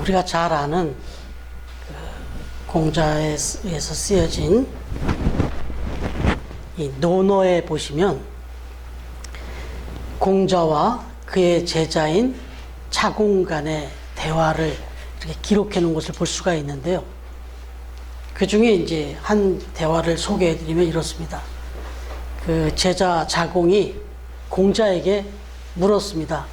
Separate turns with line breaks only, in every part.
우리가 잘 아는 공자에서 쓰여진 이 논어에 보시면 공자와 그의 제자인 자공 간의 대화를 이렇게 기록해 놓은 것을 볼 수가 있는데요. 그 중에 이제 한 대화를 소개해 드리면 이렇습니다. 그 제자 자공이 공자에게 물었습니다.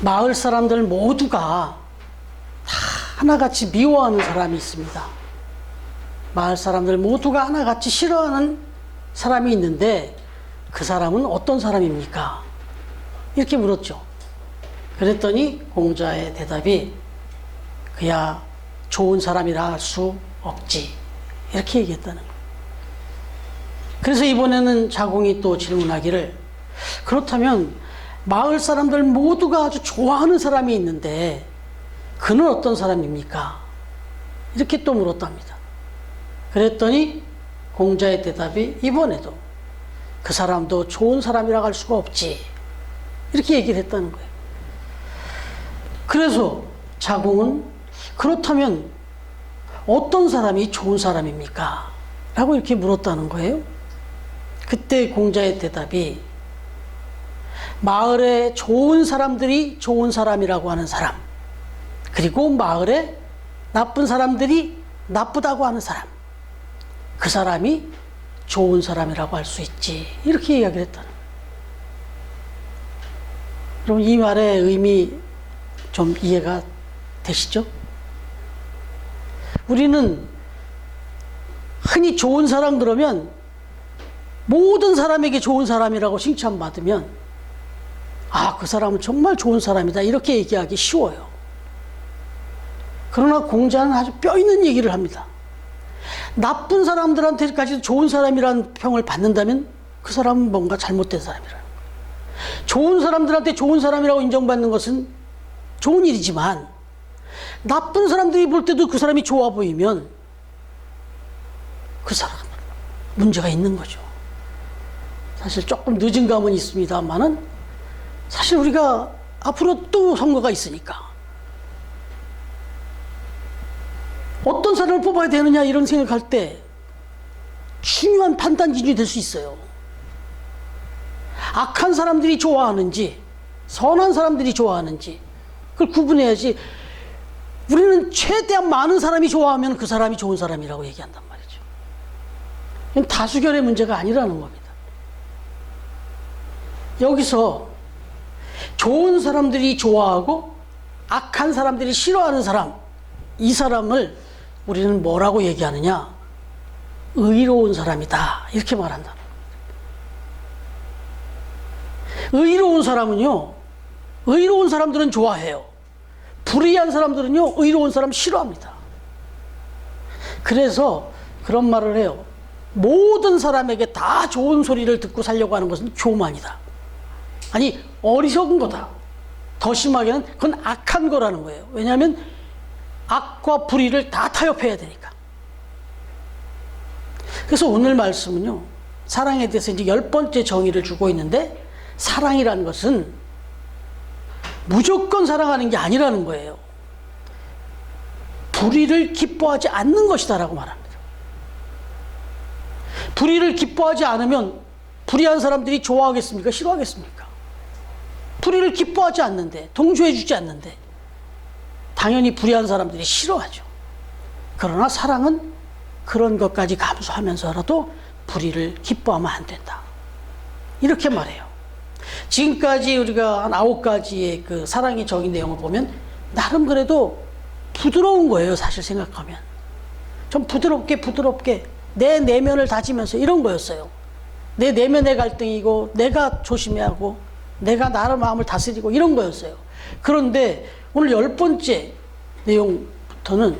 마을 사람들 모두가 다 하나같이 미워하는 사람이 있습니다. 마을 사람들 모두가 하나같이 싫어하는 사람이 있는데 그 사람은 어떤 사람입니까? 이렇게 물었죠. 그랬더니 공자의 대답이 그야 좋은 사람이라 할 수 없지. 이렇게 얘기했다는 거예요. 그래서 이번에는 자공이 또 질문하기를 그렇다면 마을 사람들 모두가 아주 좋아하는 사람이 있는데 그는 어떤 사람입니까? 이렇게 또 물었답니다. 그랬더니 공자의 대답이 이번에도 그 사람도 좋은 사람이라고 할 수가 없지. 이렇게 얘기를 했다는 거예요. 그래서 자공은 그렇다면 어떤 사람이 좋은 사람입니까? 라고 이렇게 물었다는 거예요. 그때 공자의 대답이 마을에 좋은 사람들이 좋은 사람이라고 하는 사람, 그리고 마을에 나쁜 사람들이 나쁘다고 하는 사람, 그 사람이 좋은 사람이라고 할 수 있지. 이렇게 이야기를 했다는 거예요. 그럼 이 말의 의미 좀 이해가 되시죠? 우리는 흔히 좋은 사람 그러면 모든 사람에게 좋은 사람이라고 칭찬받으면 아, 그 사람은 정말 좋은 사람이다 이렇게 얘기하기 쉬워요. 그러나 공자는 아주 뼈 있는 얘기를 합니다. 나쁜 사람들한테까지 좋은 사람이라는 평을 받는다면 그 사람은 뭔가 잘못된 사람이라는 거예요. 좋은 사람들한테 좋은 사람이라고 인정받는 것은 좋은 일이지만 나쁜 사람들이 볼 때도 그 사람이 좋아 보이면 그 사람은 문제가 있는 거죠. 사실 조금 늦은 감은 있습니다만은 사실 우리가 앞으로 또 선거가 있으니까 어떤 사람을 뽑아야 되느냐 이런 생각할 때 중요한 판단 기준이 될 수 있어요. 악한 사람들이 좋아하는지 선한 사람들이 좋아하는지 그걸 구분해야지. 우리는 최대한 많은 사람이 좋아하면 그 사람이 좋은 사람이라고 얘기한단 말이죠. 이건 다수결의 문제가 아니라는 겁니다. 여기서 좋은 사람들이 좋아하고 악한 사람들이 싫어하는 사람, 이 사람을 우리는 뭐라고 얘기하느냐? 의로운 사람이다 이렇게 말한다. 의로운 사람은요, 의로운 사람들은 좋아해요. 불의한 사람들은요, 의로운 사람 싫어합니다. 그래서 그런 말을 해요. 모든 사람에게 다 좋은 소리를 듣고 살려고 하는 것은 교만이다. 아니, 어리석은 거다. 더 심하게는 그건 악한 거라는 거예요. 왜냐하면 악과 불의를 다 타협해야 되니까. 그래서 오늘 말씀은요, 사랑에 대해서 이제 10번째 정의를 주고 있는데, 사랑이라는 것은 무조건 사랑하는 게 아니라는 거예요. 불의를 기뻐하지 않는 것이다라고 말합니다. 불의를 기뻐하지 않으면 불의한 사람들이 좋아하겠습니까? 싫어하겠습니까? 불의를 기뻐하지 않는데, 동조해 주지 않는데 당연히 불의한 사람들이 싫어하죠. 그러나 사랑은 그런 것까지 감수하면서라도 불의를 기뻐하면 안 된다. 이렇게 말해요. 지금까지 우리가 한 9가지의 그 사랑의 정의 내용을 보면 나름 그래도 부드러운 거예요. 사실 생각하면 좀 부드럽게 내 내면을 다지면서 이런 거였어요. 내 내면의 갈등이고 내가 조심해야 하고 내가 나의 마음을 다스리고 이런 거였어요. 그런데 오늘 10번째 내용부터는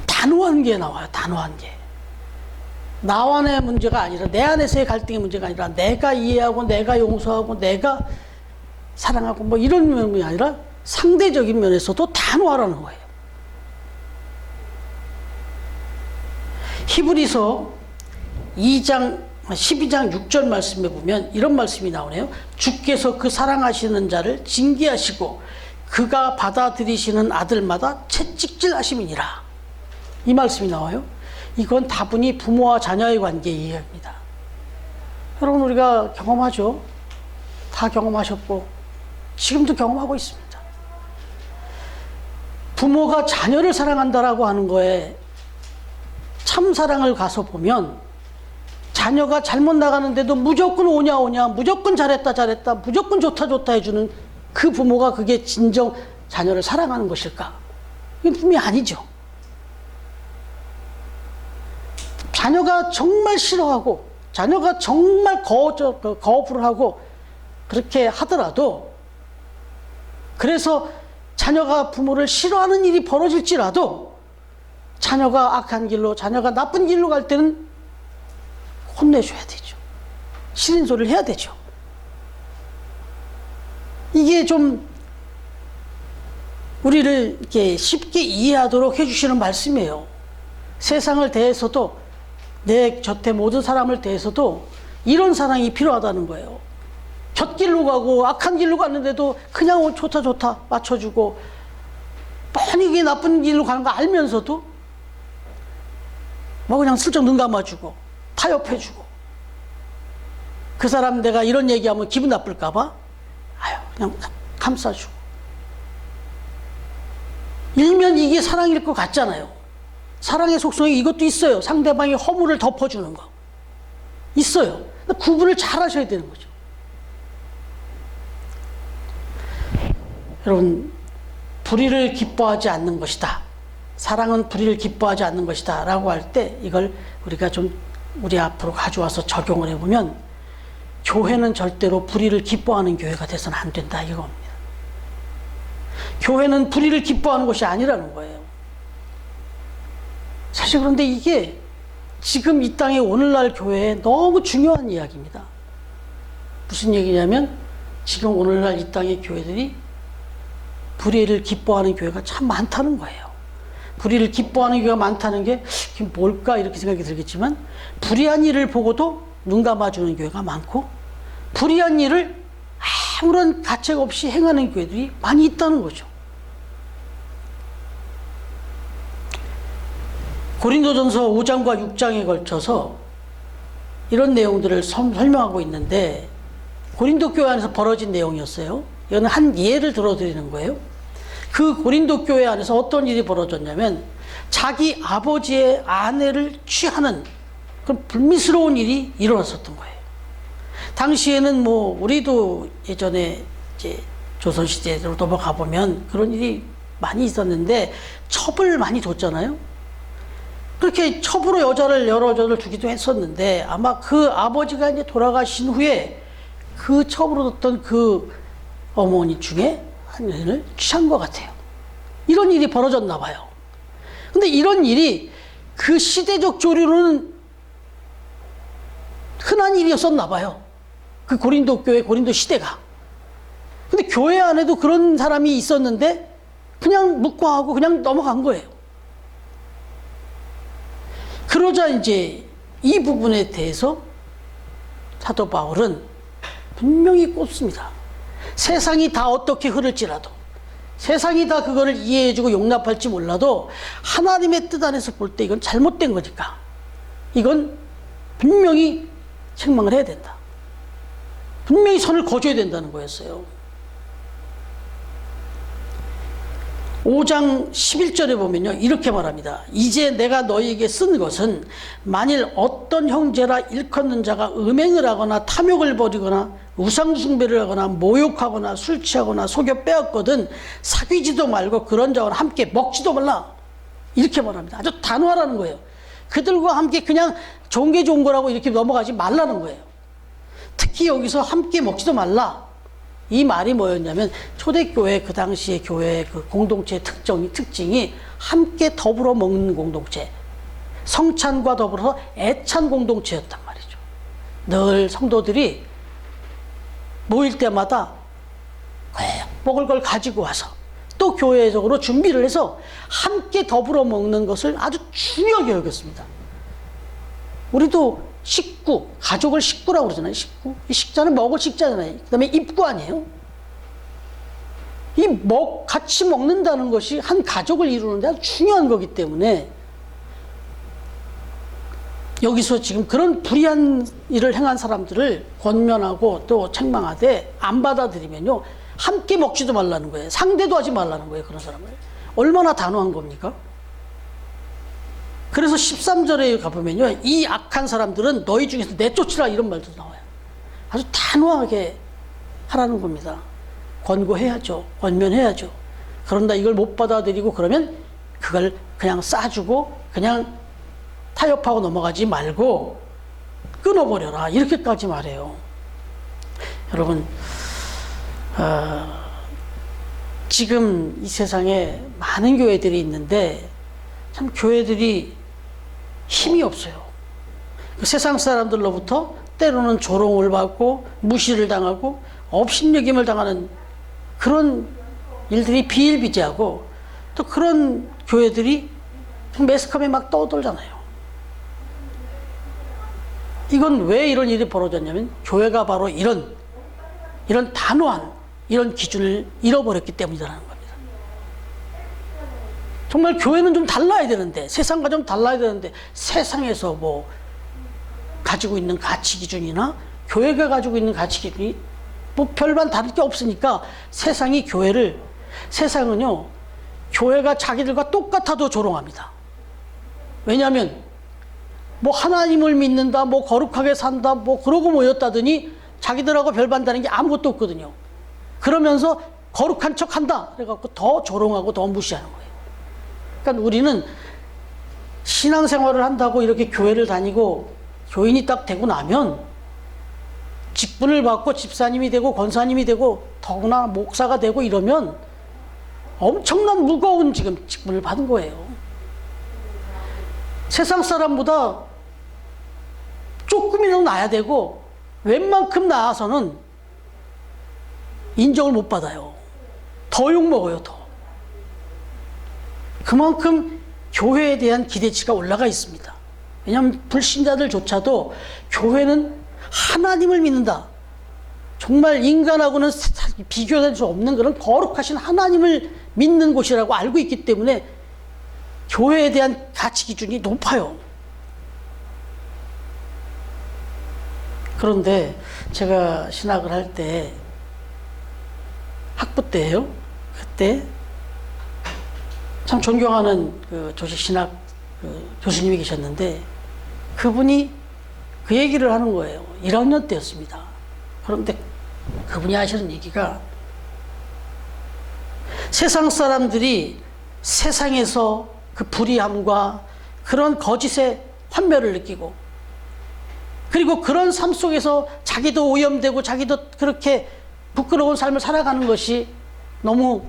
단호한 게 나와요. 단호한 게. 나와의 문제가 아니라, 내 안에서의 갈등의 문제가 아니라 내가 이해하고 내가 용서하고 내가 사랑하고 뭐 이런 면이 아니라 상대적인 면에서도 단호하라는 거예요. 히브리서 12장 6절 말씀에 보면 이런 말씀이 나오네요. 주께서 그 사랑하시는 자를 징계하시고 그가 받아들이시는 아들마다 채찍질 하심이니라. 이 말씀이 나와요. 이건 다분히 부모와 자녀의 관계 이야기입니다. 여러분, 우리가 경험하죠. 다 경험하셨고 지금도 경험하고 있습니다. 부모가 자녀를 사랑한다라고 하는 거에 참 사랑을 가서 보면 자녀가 잘못 나가는데도 무조건 오냐 오냐, 무조건 잘했다 잘했다, 무조건 좋다 좋다 해주는 그 부모가 그게 진정 자녀를 사랑하는 것일까? 이건 분명히 아니죠. 자녀가 정말 싫어하고 자녀가 정말 거부를 하고 그렇게 하더라도, 그래서 자녀가 부모를 싫어하는 일이 벌어질지라도 자녀가 악한 길로, 자녀가 나쁜 길로 갈 때는 혼내줘야 되죠. 싫은 소리를 해야 되죠. 이게 좀 우리를 이렇게 쉽게 이해하도록 해주시는 말씀이에요. 세상을 대해서도, 내 곁에 모든 사람을 대해서도 이런 사랑이 필요하다는 거예요. 곁길로 가고 악한 길로 갔는데도 그냥 좋다 좋다 맞춰주고, 뻔히 그게 나쁜 길로 가는 거 알면서도 뭐 그냥 슬쩍 눈 감아주고 타협해주고, 그 사람 내가 이런 얘기하면 기분 나쁠까봐 아유 그냥 감싸주고, 일면 이게 사랑일 것 같잖아요. 사랑의 속성이 이것도 있어요. 상대방의 허물을 덮어주는 거 있어요. 구분을 잘 하셔야 되는 거죠. 여러분, 불의를 기뻐하지 않는 것이다, 사랑은 불의를 기뻐하지 않는 것이다 라고 할 때 이걸 우리가 좀 우리 앞으로 가져와서 적용을 해보면, 교회는 절대로 불의를 기뻐하는 교회가 돼서는 안 된다 이겁니다. 교회는 불의를 기뻐하는 것이 아니라는 거예요. 사실 그런데 이게 지금 이 땅의 오늘날 교회에 너무 중요한 이야기입니다. 무슨 얘기냐면, 지금 오늘날 이 땅의 교회들이 불의를 기뻐하는 교회가 참 많다는 거예요. 불의를 기뻐하는 교회가 많다는 게 뭘까 이렇게 생각이 들겠지만, 불의한 일을 보고도 눈 감아주는 교회가 많고, 불의한 일을 아무런 가책 없이 행하는 교회들이 많이 있다는 거죠. 고린도전서 5장과 6장에 걸쳐서 이런 내용들을 설명하고 있는데, 고린도 교회 안에서 벌어진 내용이었어요. 이거는 한 예를 들어드리는 거예요. 그 고린도 교회 안에서 어떤 일이 벌어졌냐면, 자기 아버지의 아내를 취하는 그런 불미스러운 일이 일어났었던 거예요. 당시에는 뭐 우리도 예전에 이제 조선시대로 넘어가 보면 그런 일이 많이 있었는데 첩을 많이 뒀잖아요. 그렇게 첩으로 여자를 여러 여자를 두기도 했었는데, 아마 그 아버지가 이제 돌아가신 후에 그 첩으로 뒀던 그 어머니 중에 한 여인을 취한 것 같아요. 이런 일이 벌어졌나 봐요. 근데 이런 일이 그 시대적 조류로는 흔한 일이었었나 봐요. 그 고린도 교회, 고린도 시대가. 근데 교회 안에도 그런 사람이 있었는데 그냥 묵과하고 그냥 넘어간 거예요. 그러자 이제 이 부분에 대해서 사도 바울은 분명히 꼽습니다. 세상이 다 어떻게 흐를지라도, 세상이 다 그거를 이해해주고 용납할지 몰라도 하나님의 뜻 안에서 볼 때 이건 잘못된 거니까 이건 분명히 책망을 해야 된다. 분명히 선을 거줘야 된다는 거였어요. 5장 11절에 보면요, 이렇게 말합니다. 이제 내가 너희에게 쓴 것은 만일 어떤 형제라 일컫는 자가 음행을 하거나 탐욕을 벌이거나 우상숭배를 하거나 모욕하거나 술 취하거나 속여 빼앗거든 사귀지도 말고 그런 자와 함께 먹지도 말라. 이렇게 말합니다. 아주 단호하라는 거예요. 그들과 함께 그냥 좋은 게 좋은 거라고 이렇게 넘어가지 말라는 거예요. 특히 여기서 함께 먹지도 말라. 이 말이 뭐였냐면, 초대교회 그 당시의 교회의 그 공동체의 특징이 함께 더불어 먹는 공동체, 성찬과 더불어서 애찬 공동체였단 말이죠. 늘 성도들이 모일 때마다 꼭 먹을 걸 가지고 와서 또 교회적으로 준비를 해서 함께 더불어 먹는 것을 아주 중요하게 여겼습니다. 우리도 식구, 가족을 식구라고 그러잖아요. 식구. 이 식자는 먹을 식자잖아요. 그 다음에 입구 아니에요. 같이 먹는다는 것이 한 가족을 이루는 데 아주 중요한 거기 때문에 여기서 지금 그런 불의한 일을 행한 사람들을 권면하고 또 책망하되 안 받아들이면요, 함께 먹지도 말라는 거예요. 상대도 하지 말라는 거예요, 그런 사람을. 얼마나 단호한 겁니까? 그래서 13절에 가보면요, 이 악한 사람들은 너희 중에서 내쫓으라, 이런 말도 나와요. 아주 단호하게 하라는 겁니다. 권고해야죠. 권면해야죠. 그런다 이걸 못 받아들이고 그러면 그걸 그냥 싸주고 그냥 타협하고 넘어가지 말고 끊어버려라, 이렇게까지 말해요. 여러분, 지금 이 세상에 많은 교회들이 있는데 참 교회들이 힘이 없어요. 세상 사람들로부터 때로는 조롱을 받고 무시를 당하고 업신여김을 당하는 그런 일들이 비일비재하고, 또 그런 교회들이 매스컴에 막 떠돌잖아요. 이건 왜 이런 일이 벌어졌냐면 교회가 바로 이런 단호한 이런 기준을 잃어버렸기 때문이라는 겁니다. 정말 교회는 좀 달라야 되는데, 세상과 좀 달라야 되는데, 세상에서 뭐 가지고 있는 가치 기준이나 교회가 가지고 있는 가치 기준이 뭐 별반 다를 게 없으니까 세상은요, 교회가 자기들과 똑같아도 조롱합니다. 왜냐하면 뭐 하나님을 믿는다, 뭐 거룩하게 산다, 뭐 그러고 모였다더니 자기들하고 별반 다른 게 아무것도 없거든요. 그러면서 거룩한 척 한다 그래갖고 더 조롱하고 더 무시하는 거예요. 그러니까 우리는 신앙생활을 한다고 이렇게 교회를 다니고 교인이 딱 되고 나면 직분을 받고 집사님이 되고 권사님이 되고 더구나 목사가 되고 이러면 엄청난 무거운 지금 직분을 받은 거예요. 세상 사람보다 조금이라도 나야 되고 웬만큼 나아서는 인정을 못 받아요. 더 욕먹어요, 더. 그만큼 교회에 대한 기대치가 올라가 있습니다. 왜냐하면 불신자들조차도 교회는 하나님을 믿는다, 정말 인간하고는 비교될 수 없는 그런 거룩하신 하나님을 믿는 곳이라고 알고 있기 때문에 교회에 대한 가치 기준이 높아요. 그런데 제가 신학을 할 때, 학부 때예요. 그때 참 존경하는 그 조직신학 교수님이 계셨는데, 그분이 그 얘기를 하는 거예요. 1학년 때였습니다. 그런데 그분이 하시는 얘기가, 세상 사람들이 세상에서 그 불의함과 그런 거짓의 환멸을 느끼고, 그리고 그런 삶 속에서 자기도 오염되고 자기도 그렇게 부끄러운 삶을 살아가는 것이 너무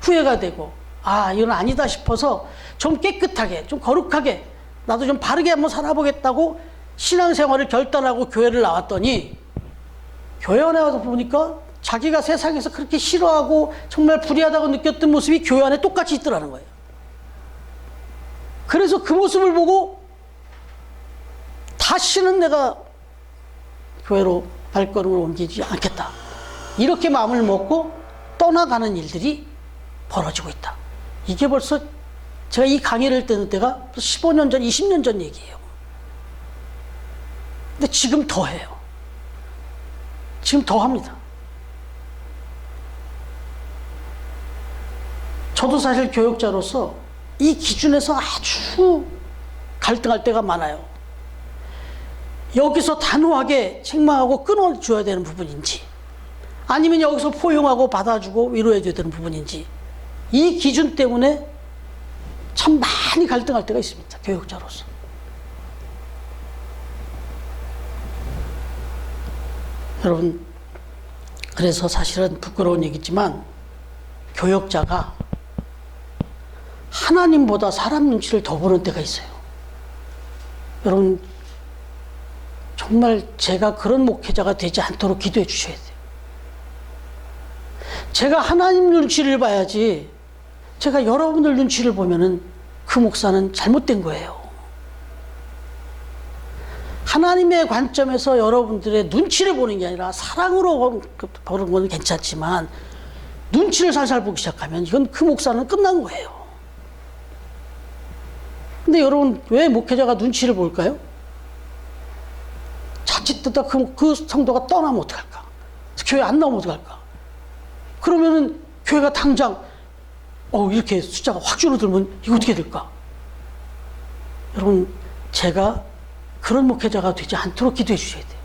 후회가 되고, 아, 이건 아니다 싶어서 좀 깨끗하게, 좀 거룩하게, 나도 좀 바르게 한번 살아보겠다고 신앙생활을 결단하고 교회를 나왔더니, 교회 안에 와서 보니까 자기가 세상에서 그렇게 싫어하고 정말 불의하다고 느꼈던 모습이 교회 안에 똑같이 있더라는 거예요. 그래서 그 모습을 보고 다시는 내가 교회로 발걸음을 옮기지 않겠다, 이렇게 마음을 먹고 떠나가는 일들이 벌어지고 있다. 이게 벌써 제가 이 강의를 듣는 때가 15년 전, 20년 전 얘기예요. 근데 지금 더 해요. 지금 더 합니다. 저도 사실 교육자로서 이 기준에서 아주 갈등할 때가 많아요. 여기서 단호하게 책망하고 끊어줘야 되는 부분인지, 아니면 여기서 포용하고 받아주고 위로해줘야 되는 부분인지, 이 기준 때문에 참 많이 갈등할 때가 있습니다, 교육자로서. 여러분, 그래서 사실은 부끄러운 얘기지만 교역자가 하나님보다 사람 눈치를 더 보는 때가 있어요. 여러분, 정말 제가 그런 목회자가 되지 않도록 기도해 주셔야 돼요. 제가 하나님 눈치를 봐야지, 제가 여러분들 눈치를 보면은 그 목사는 잘못된 거예요. 하나님의 관점에서 여러분들의 눈치를 보는 게 아니라 사랑으로 보는 건 괜찮지만, 눈치를 살살 보기 시작하면 이건 그 목사는 끝난 거예요. 근데 여러분, 왜 목회자가 눈치를 볼까요? 자칫 듣다 그 성도가 떠나면 어떡할까? 교회 안 나오면 어떡할까? 그러면은 교회가 당장 이렇게 숫자가 확 줄어들면 이거 어떻게 될까? 여러분, 제가 그런 목회자가 되지 않도록 기도해 주셔야 돼요.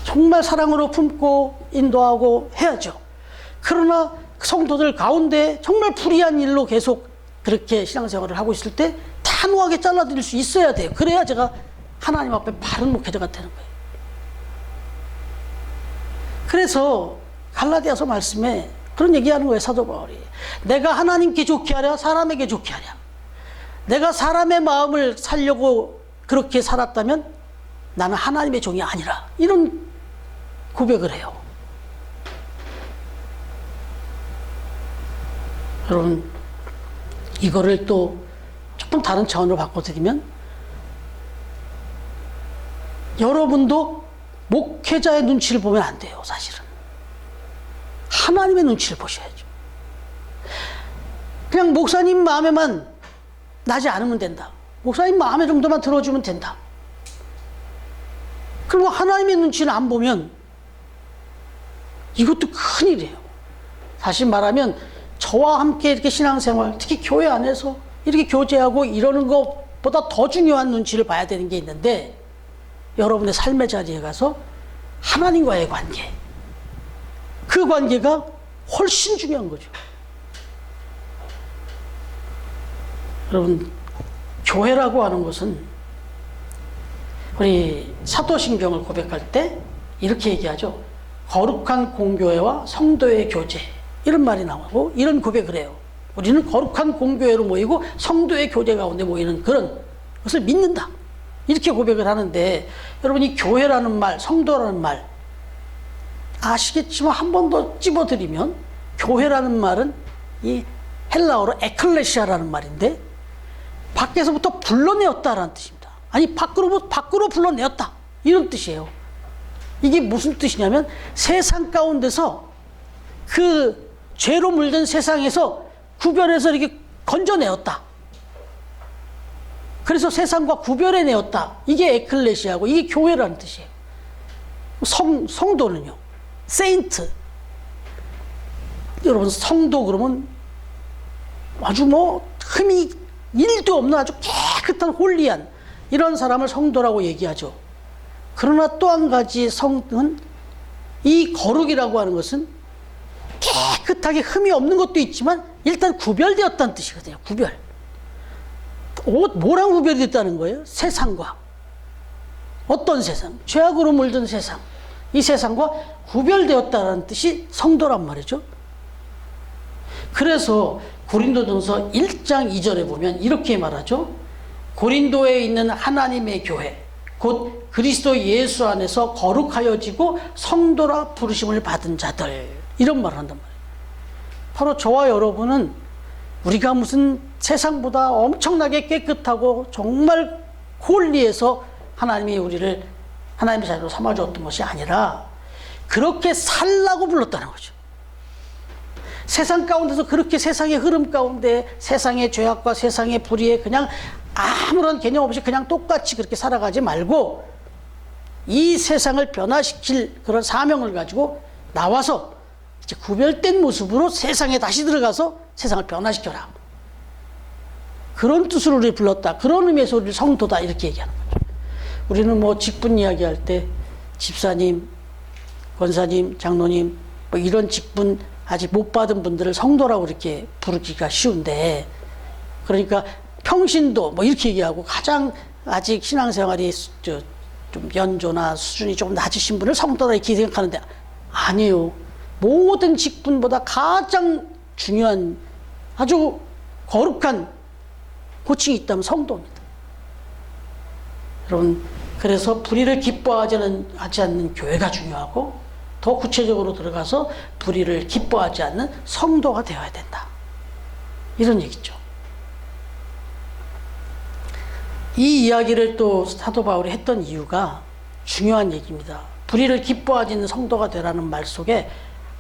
정말 사랑으로 품고 인도하고 해야죠. 그러나 성도들 가운데 정말 불의한 일로 계속 그렇게 신앙생활을 하고 있을 때 단호하게 잘라드릴 수 있어야 돼요. 그래야 제가 하나님 앞에 바른 목회자가 되는 거예요. 그래서 갈라디아서 말씀에 그런 얘기하는 거예요, 사도 바울이. 내가 하나님께 좋게 하랴, 사람에게 좋게 하랴. 내가 사람의 마음을 살려고 그렇게 살았다면 나는 하나님의 종이 아니라. 이런 고백을 해요. 여러분, 이거를 또 조금 다른 차원으로 바꿔드리면, 여러분도 목회자의 눈치를 보면 안 돼요, 사실은. 하나님의 눈치를 보셔야죠. 그냥 목사님 마음에만 나지 않으면 된다. 목사님 마음에 정도만 들어주면 된다. 그리고 하나님의 눈치를 안 보면 이것도 큰일이에요. 다시 말하면 저와 함께 이렇게 신앙생활, 특히 교회 안에서 이렇게 교제하고 이러는 것보다 더 중요한 눈치를 봐야 되는 게 있는데, 여러분의 삶의 자리에 가서 하나님과의 관계, 그 관계가 훨씬 중요한 거죠. 여러분, 교회라고 하는 것은 우리 사도신경을 고백할 때 이렇게 얘기하죠. 거룩한 공교회와 성도의 교제, 이런 말이 나오고 이런 고백을 해요. 우리는 거룩한 공교회로 모이고 성도의 교제 가운데 모이는 그런 것을 믿는다, 이렇게 고백을 하는데, 여러분, 이 교회라는 말, 성도라는 말 아시겠지만 한 번 더 찝어드리면, 교회라는 말은 이 헬라어로 에클레시아라는 말인데 밖에서부터 불러내었다라는 뜻입니다. 아니, 밖으로 불러내었다, 이런 뜻이에요. 이게 무슨 뜻이냐면, 세상 가운데서 그 죄로 물든 세상에서 구별해서 이렇게 건져내었다. 그래서 세상과 구별해내었다. 이게 에클레시아고, 이게 교회라는 뜻이에요. 성도는요, 세인트. 여러분, 성도 그러면 아주 흠이 1도 없는 아주 깨끗한 홀리한 이런 사람을 성도라고 얘기하죠. 그러나 또 한 가지 성은, 이 거룩이라고 하는 것은 깨끗하게 흠이 없는 것도 있지만 일단 구별되었다는 뜻이거든요. 구별. 뭐랑 구별이 됐다는 거예요? 세상과. 어떤 세상? 죄악으로 물든 세상. 이 세상과 구별되었다는 뜻이 성도란 말이죠. 그래서 고린도전서 1장 2절에 보면 이렇게 말하죠. 고린도에 있는 하나님의 교회, 곧 그리스도 예수 안에서 거룩하여지고 성도라 부르심을 받은 자들, 이런 말을 한단 말이에요. 바로 저와 여러분은 우리가 무슨 세상보다 엄청나게 깨끗하고 정말 홀리해서 하나님이 우리를 하나님의 자녀로 삼아주었던 것이 아니라 그렇게 살라고 불렀다는 거죠. 세상 가운데서 그렇게 세상의 흐름 가운데 세상의 죄악과 세상의 불의에 그냥 아무런 개념 없이 그냥 똑같이 그렇게 살아가지 말고, 이 세상을 변화시킬 그런 사명을 가지고 나와서 이제 구별된 모습으로 세상에 다시 들어가서 세상을 변화시켜라. 그런 뜻으로 우리 불렀다. 그런 의미에서 우리를 성도다, 이렇게 얘기하는 거죠. 우리는 직분 이야기할 때 집사님, 권사님, 장로님 이런 직분 아직 못 받은 분들을 성도라고 이렇게 부르기가 쉬운데, 그러니까 평신도 이렇게 얘기하고 가장 아직 신앙생활이 좀 연조나 수준이 조금 낮으신 분을 성도라 이렇게 생각하는데, 아니에요. 모든 직분보다 가장 중요한 아주 거룩한 호칭이 있다면 성도입니다. 여러분, 그래서 불의를 기뻐하지 않는 교회가 중요하고, 더 구체적으로 들어가서 불의를 기뻐하지 않는 성도가 되어야 된다, 이런 얘기죠. 이 이야기를 또 사도 바울이 했던 이유가 중요한 얘기입니다. 불의를 기뻐하지 않는 성도가 되라는 말 속에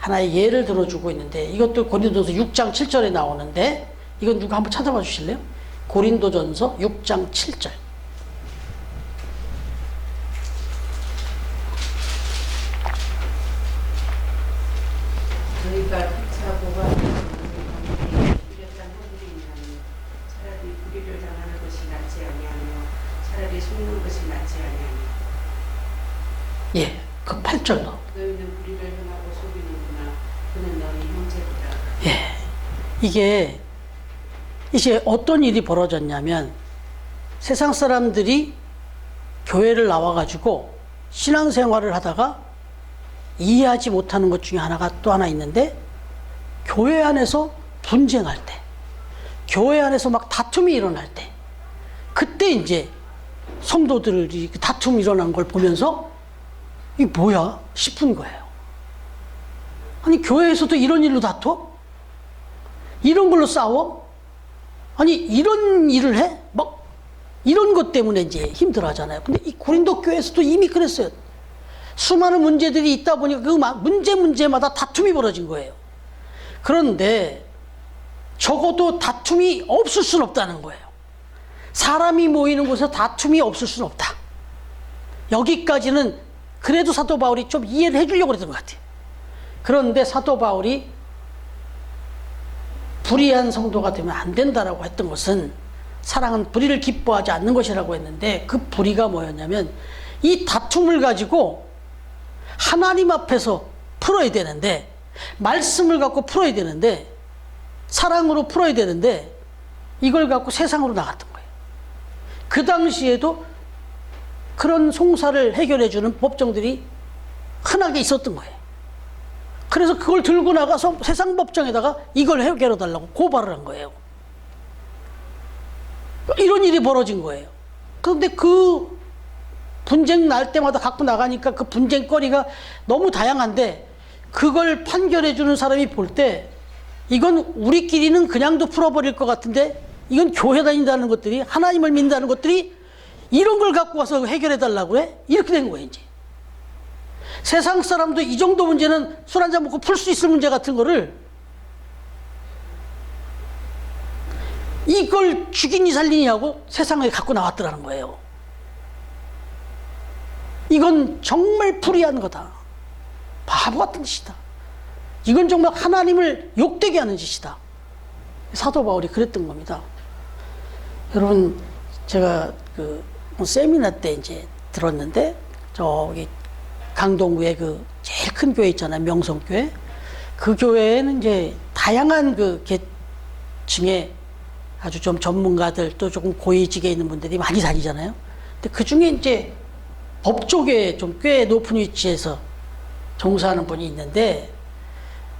하나의 예를 들어주고 있는데, 이것도 고린도전서 6장 7절에 나오는데, 이건 누가 한번 찾아봐 주실래요? 고린도전서 6장 7절.
너희가 피차 고발하는 뚜렷한 허물이 있나니 차라리 불의를 당하는 것이 낫지 아니하며 차라리 속는 것이 낫지 아니하며.
예, 그 8절로.
너희는 불의를 행하고 속이는구나. 그는 너희 형제보다.
예, 이게 이제 어떤 일이 벌어졌냐면, 세상 사람들이 교회를 나와가지고 신앙생활을 하다가 이해하지 못하는 것 중에 하나가 또 하나 있는데, 교회 안에서 분쟁할 때, 교회 안에서 막 다툼이 일어날 때, 그때 이제 성도들이 다툼이 일어난 걸 보면서 이게 뭐야 싶은 거예요. 아니, 교회에서도 이런 일로 다퉈? 이런 걸로 싸워? 아니, 이런 일을 해? 막 이런 것 때문에 이제 힘들어 하잖아요. 근데 이 고린도 교회에서도 이미 그랬어요. 수많은 문제들이 있다 보니까 그 문제마다 다툼이 벌어진 거예요. 그런데 적어도 다툼이 없을 수는 없다는 거예요. 사람이 모이는 곳에서 다툼이 없을 수는 없다. 여기까지는 그래도 사도 바울이 좀 이해를 해주려고 그랬던 것 같아요. 그런데 사도 바울이 불의한 성도가 되면 안 된다라고 했던 것은, 사랑은 불의를 기뻐하지 않는 것이라고 했는데, 그 불의가 뭐였냐면, 이 다툼을 가지고 하나님 앞에서 풀어야 되는데, 말씀을 갖고 풀어야 되는데, 사랑으로 풀어야 되는데, 이걸 갖고 세상으로 나갔던 거예요. 그 당시에도 그런 송사를 해결해주는 법정들이 흔하게 있었던 거예요. 그래서 그걸 들고 나가서 세상 법정에다가 이걸 해결해달라고 고발을 한 거예요. 이런 일이 벌어진 거예요. 그런데 그 분쟁 날 때마다 갖고 나가니까 그 분쟁거리가 너무 다양한데, 그걸 판결해주는 사람이 볼 때 이건 우리끼리는 그냥도 풀어버릴 것 같은데, 이건 교회 다닌다는 것들이, 하나님을 믿는다는 것들이 이런 걸 갖고 와서 해결해달라고 해? 이렇게 된 거예요, 이제. 세상 사람도 이 정도 문제는 술 한잔 먹고 풀 수 있을 문제 같은 거를, 이걸 죽이니 살리니 하고 세상에 갖고 나왔더라는 거예요. 이건 정말 불의한 거다. 바보 같은 짓이다. 이건 정말 하나님을 욕되게 하는 짓이다. 사도 바울이 그랬던 겁니다. 여러분, 제가 그 세미나 때 이제 들었는데, 저기 강동구에 그 제일 큰 교회 있잖아요, 명성교회. 그 교회에는 이제 다양한 그 계층의 아주 좀 전문가들, 또 조금 고위직에 있는 분들이 많이 다니잖아요. 근데 그 중에 이제 법 쪽에 좀 꽤 높은 위치에서 종사하는 분이 있는데,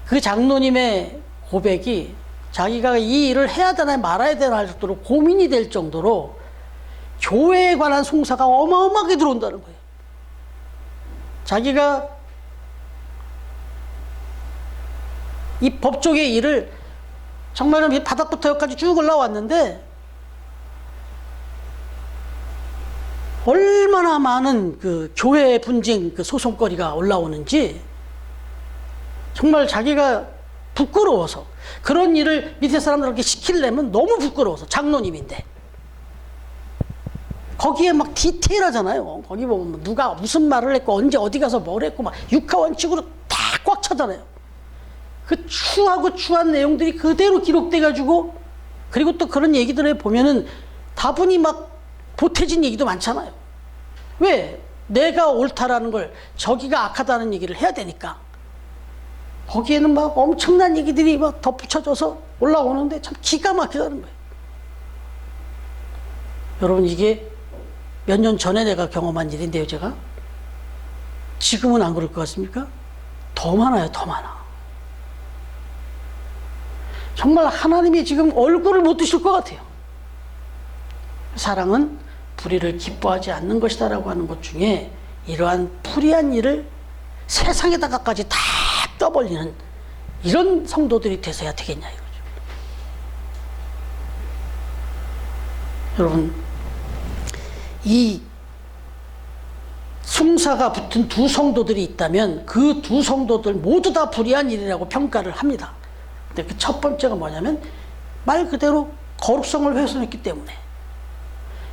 그 장로님의 고백이, 자기가 이 일을 해야 되나 말아야 되나 할 정도로 고민이 될 정도로 교회에 관한 송사가 어마어마하게 들어온다는 거예요. 자기가 이 법조계 일을 정말 바닥부터 여기까지 쭉 올라왔는데, 얼마나 많은 그 교회 분쟁 그 소송거리가 올라오는지 정말 자기가 부끄러워서, 그런 일을 밑에 사람들에게 시키려면 너무 부끄러워서, 장로님인데 거기에 막 디테일하잖아요. 거기 보면 누가 무슨 말을 했고 언제 어디 가서 뭘 했고 막 육하원칙으로 다 꽉 차잖아요. 그 추한 내용들이 그대로 기록돼 가지고, 그리고 또 그런 얘기들을 보면은 다분히 막 보태진 얘기도 많잖아요. 왜? 내가 옳다라는 걸, 저기가 악하다는 얘기를 해야 되니까. 거기에는 막 엄청난 얘기들이 막 덧붙여져서 올라오는데 참 기가 막히다는 거예요. 여러분, 이게 몇 년 전에 내가 경험한 일인데요, 제가. 지금은 안 그럴 것 같습니까? 더 많아요, 더 많아. 정말 하나님이 지금 얼굴을 못 드실 것 같아요. 사랑은 불의를 기뻐하지 않는 것이다 라고 하는 것 중에, 이러한 불의한 일을 세상에다가까지 다 떠벌리는 이런 성도들이 되서야 되겠냐 이거죠. 여러분, 이 숭사가 붙은 두 성도들이 있다면 그 두 성도들 모두 다 불의한 일이라고 평가를 합니다. 근데 그 첫 번째가 뭐냐면 말 그대로 거룩성을 훼손했기 때문에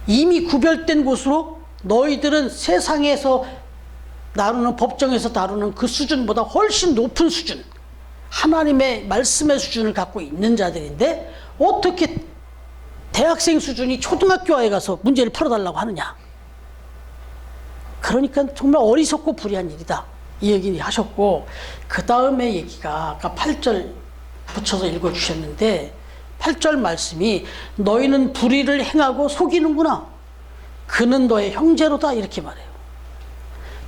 이미 구별된 곳으로 너희들은 세상에서 다루는 법정에서 다루는 그 수준보다 훨씬 높은 수준, 하나님의 말씀의 수준을 갖고 있는 자들인데 어떻게 대학생 수준이 초등학교에 가서 문제를 풀어달라고 하느냐. 그러니까 정말 어리석고 불의한 일이다, 이 얘기를 하셨고, 그 다음에 얘기가 아까 8절 붙여서 읽어주셨는데 8절 말씀이 너희는 불의를 행하고 속이는구나, 그는 너의 형제로다, 이렇게 말해요.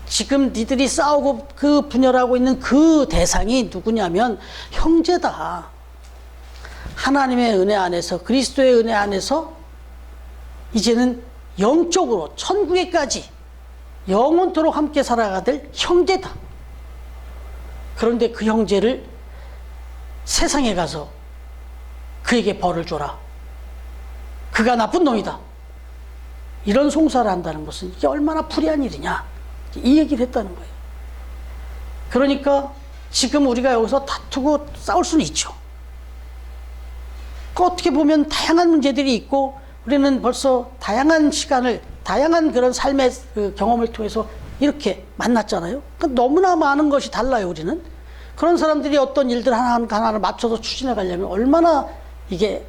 지금 니들이 싸우고 그 분열하고 있는 그 대상이 누구냐면 형제다. 하나님의 은혜 안에서, 그리스도의 은혜 안에서 이제는 영적으로 천국에까지 영원토록 함께 살아가될 형제다. 그런데 그 형제를 세상에 가서 그에게 벌을 줘라, 그가 나쁜 놈이다, 이런 송사를 한다는 것은 이게 얼마나 불의한 일이냐, 이 얘기를 했다는 거예요. 그러니까 지금 우리가 여기서 다투고 싸울 수는 있죠. 어떻게 보면 다양한 문제들이 있고 우리는 벌써 다양한 시간을, 다양한 그런 삶의 그 경험을 통해서 이렇게 만났잖아요. 그러니까 너무나 많은 것이 달라요, 우리는. 그런 사람들이 어떤 일들 하나하나를 맞춰서 추진해 가려면 얼마나 이게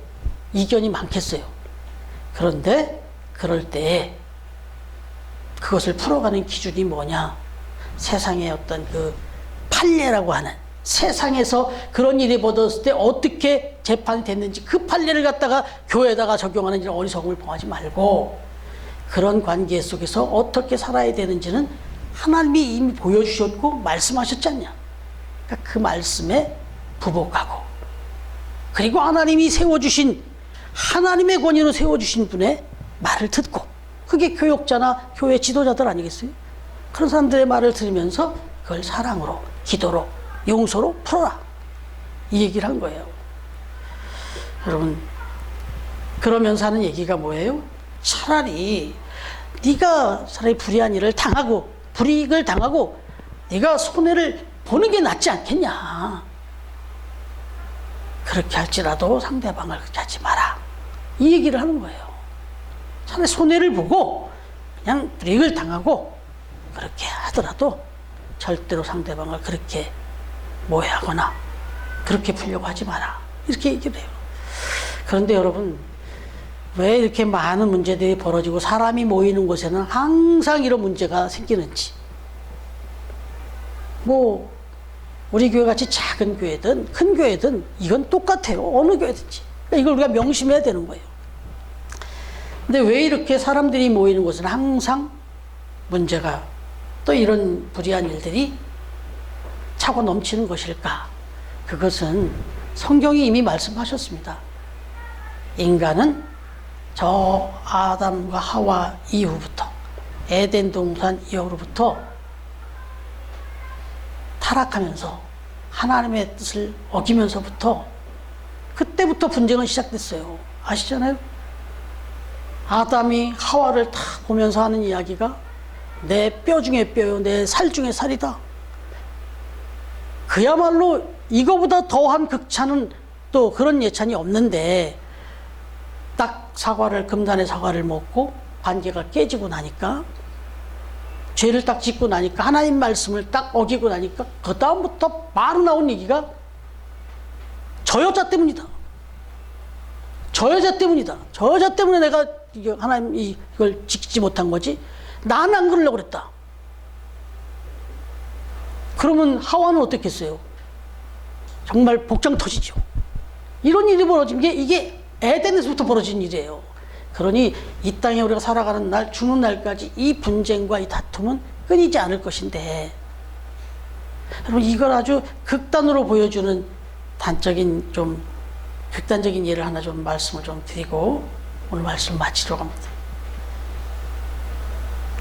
이견이 많겠어요. 그런데 그럴 때 그것을 풀어가는 기준이 뭐냐? 세상의 어떤 그 판례라고 하는, 세상에서 그런 일이 벌어졌을 때 어떻게 재판이 됐는지 그 판례를 갖다가 교회에다가 적용하는 이런 어리석음을 범하지 말고, 그런 관계 속에서 어떻게 살아야 되는지는 하나님이 이미 보여주셨고 말씀하셨지 않냐. 그러니까 그 말씀에 부복하고, 그리고 하나님이 세워주신, 하나님의 권위로 세워주신 분의 말을 듣고, 그게 교역자나 교회 지도자들 아니겠어요? 그런 사람들의 말을 들으면서 그걸 사랑으로, 기도로, 용서로 풀어라, 이 얘기를 한 거예요. 여러분, 그러면서 하는 얘기가 뭐예요? 차라리 네가 차라리 불의한 일을 당하고 불이익을 당하고 네가 손해를 보는 게 낫지 않겠냐. 그렇게 할지라도 상대방을 그렇게 하지 마라, 이 얘기를 하는 거예요. 차라리 손해를 보고 그냥 불이익을 당하고 그렇게 하더라도 절대로 상대방을 그렇게 모해하거나 그렇게 풀려고 하지 마라, 이렇게 얘기를 해요. 그런데 여러분, 왜 이렇게 많은 문제들이 벌어지고 사람이 모이는 곳에는 항상 이런 문제가 생기는지. 뭐 우리 교회 같이 작은 교회든 큰 교회든 이건 똑같아요, 어느 교회든지. 그러니까 이걸 우리가 명심해야 되는 거예요. 근데 왜 이렇게 사람들이 모이는 곳은 항상 문제가, 또 이런 불의한 일들이 차고 넘치는 것일까? 그것은 성경이 이미 말씀하셨습니다. 인간은 저 아담과 하와 이후부터, 에덴 동산 이후로부터 타락하면서 하나님의 뜻을 어기면서부터, 그때부터 분쟁은 시작됐어요. 아시잖아요? 아담이 하와를 탁 보면서 하는 이야기가 내 뼈 중에 뼈요, 내 살 중에 살이다. 그야말로 이거보다 더한 극찬은 또 그런 예찬이 없는데, 딱 사과를, 금단의 사과를 먹고 관계가 깨지고 나니까, 죄를 딱 짓고 나니까, 하나님 말씀을 딱 어기고 나니까 그 다음부터 바로 나온 얘기가 저 여자 때문이다, 저 여자 때문이다, 저 여자 때문에 내가 하나님 이걸 지키지 못한 거지, 나는 안 그러려고 그랬다. 그러면 하와는 어떻겠어요? 정말 복장 터지죠. 이런 일이 벌어진 게 이게 에덴에서부터 벌어진 일이에요. 그러니 이 땅에 우리가 살아가는 날, 죽는 날까지 이 분쟁과 이 다툼은 끊이지 않을 것인데, 여러분, 이걸 아주 극단으로 보여주는 단적인, 좀 극단적인 예를 하나 좀 말씀을 좀 드리고 오늘 말씀 마치도록 합니다.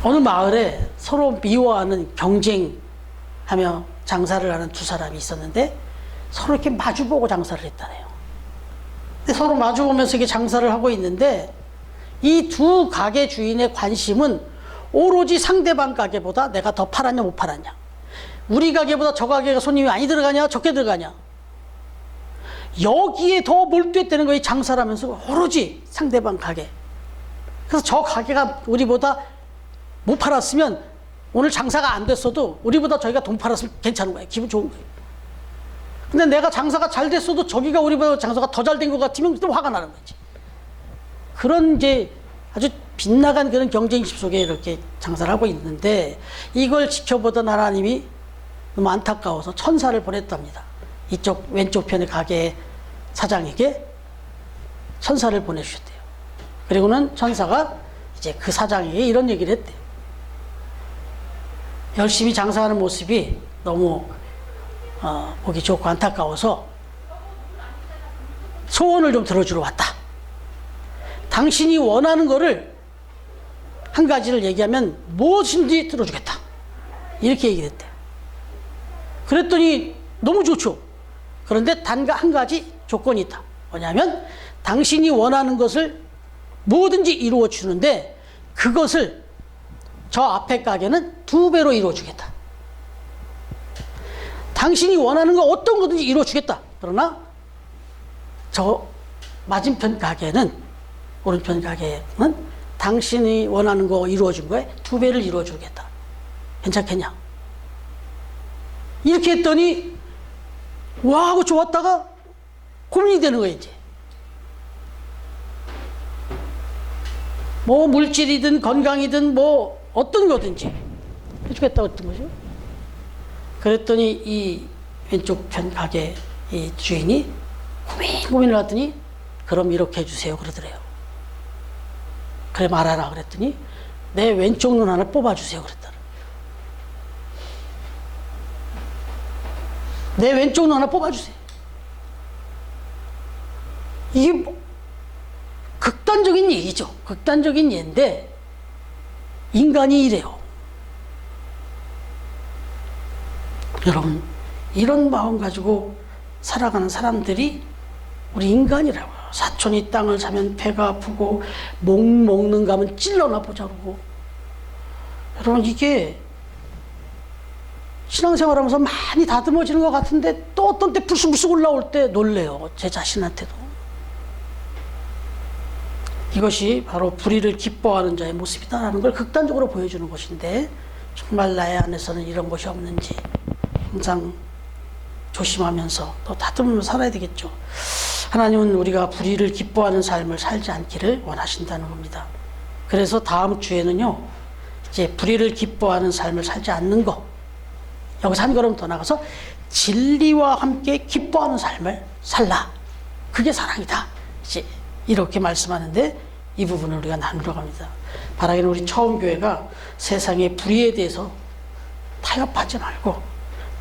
어느 마을에 서로 미워하는, 경쟁하며 장사를 하는 두 사람이 있었는데 서로 이렇게 마주보고 장사를 했다네요. 근데 서로 마주보면서 이렇게 장사를 하고 있는데 이 두 가게 주인의 관심은 오로지 상대방 가게보다 내가 더 팔았냐 못 팔았냐, 우리 가게보다 저 가게가 손님이 많이 들어가냐 적게 들어가냐, 여기에 더 몰두했다는 거예요. 장사를 하면서 오로지 상대방 가게. 그래서 저 가게가 우리보다 못 팔았으면 오늘 장사가 안 됐어도 우리보다 저희가 돈 팔았으면 괜찮은 거예요. 기분 좋은 거예요. 근데 내가 장사가 잘 됐어도 저기가 우리보다 장사가 더 잘 된 것 같으면 또 화가 나는 거지. 그런 이제 아주 빗나간 그런 경쟁심 속에 이렇게 장사를 하고 있는데, 이걸 지켜보던 하나님이 너무 안타까워서 천사를 보냈답니다. 이쪽 왼쪽 편의 가게 사장에게 천사를 보내주셨대요. 그리고는 천사가 이제 그 사장에게 이런 얘기를 했대요. 열심히 장사하는 모습이 너무 보기 좋고 안타까워서 소원을 좀 들어주러 왔다. 당신이 원하는 거를 한 가지를 얘기하면 무엇인지 들어주겠다. 이렇게 얘기를 했대요. 그랬더니 너무 좋죠. 그런데 단 한 가지 조건이 있다. 뭐냐면 당신이 원하는 것을 뭐든지 이루어 주는데 그것을 저 앞에 가게는 2배로 이루어 주겠다. 당신이 원하는 거 어떤 거든지 이루어 주겠다. 그러나 저 맞은편 가게는, 오른편 가게는 당신이 원하는 거 이루어 준 거에 2배를 이루어 주겠다. 괜찮겠냐? 이렇게 했더니 와 하고 좋았다가 고민이 되는 거예요. 이제 뭐 물질이든 건강이든 뭐 어떤 거든지 해주겠다고 했던 거죠. 그랬더니 이 왼쪽 편 가게 이 주인이 고민을 하더니 그럼 이렇게 해주세요 그러더래요. 그래 말하라 그랬더니 내 왼쪽 눈 하나 뽑아주세요 그랬더라. 내 왼쪽 눈 하나 뽑아주세요. 이게 뭐 극단적인 얘기죠. 극단적인 예인데 인간이 이래요. 여러분, 이런 마음 가지고 살아가는 사람들이 우리 인간이라고요. 사촌이 땅을 사면 배가 아프고 목 먹는 가면 찔러나 보자고. 여러분, 이게 신앙생활하면서 많이 다듬어지는 것 같은데 또 어떤 때 불쑥불쑥 올라올 때 놀래요. 제 자신한테도. 이것이 바로 불의를 기뻐하는 자의 모습이다라는 걸 극단적으로 보여주는 것인데, 정말 나의 안에서는 이런 것이 없는지 항상 조심하면서 또 다듬으면서 살아야 되겠죠. 하나님은 우리가 불의를 기뻐하는 삶을 살지 않기를 원하신다는 겁니다. 그래서 다음 주에는요, 이제 불의를 기뻐하는 삶을 살지 않는 것, 여기서 한 걸음 더 나가서 진리와 함께 기뻐하는 삶을 살라. 그게 사랑이다. 이제 이렇게 말씀하는데 이 부분을 우리가 나누러 갑니다. 바라기는 우리 처음 교회가 세상의 불의에 대해서 타협하지 말고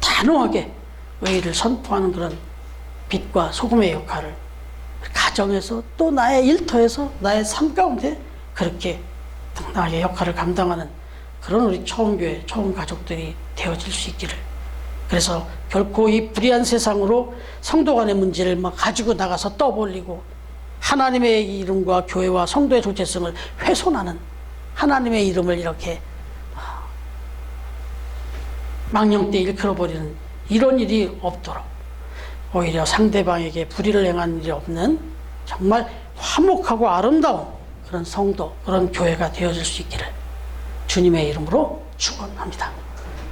단호하게 의의를 선포하는 그런 빛과 소금의 역할을 가정에서 또 나의 일터에서 나의 삶 가운데 그렇게 당당하게 역할을 감당하는 그런 우리 처음 교회, 처음 가족들이 되어질 수 있기를. 그래서 결코 이 불의한 세상으로 성도 간의 문제를 막 가지고 나가서 떠벌리고 하나님의 이름과 교회와 성도의 정체성을 훼손하는, 하나님의 이름을 이렇게 망령되이 일컬어버리는 이런 일이 없도록, 오히려 상대방에게 불의를 행한 일이 없는 정말 화목하고 아름다운 그런 성도, 그런 교회가 되어질 수 있기를 주님의 이름으로 축원합니다.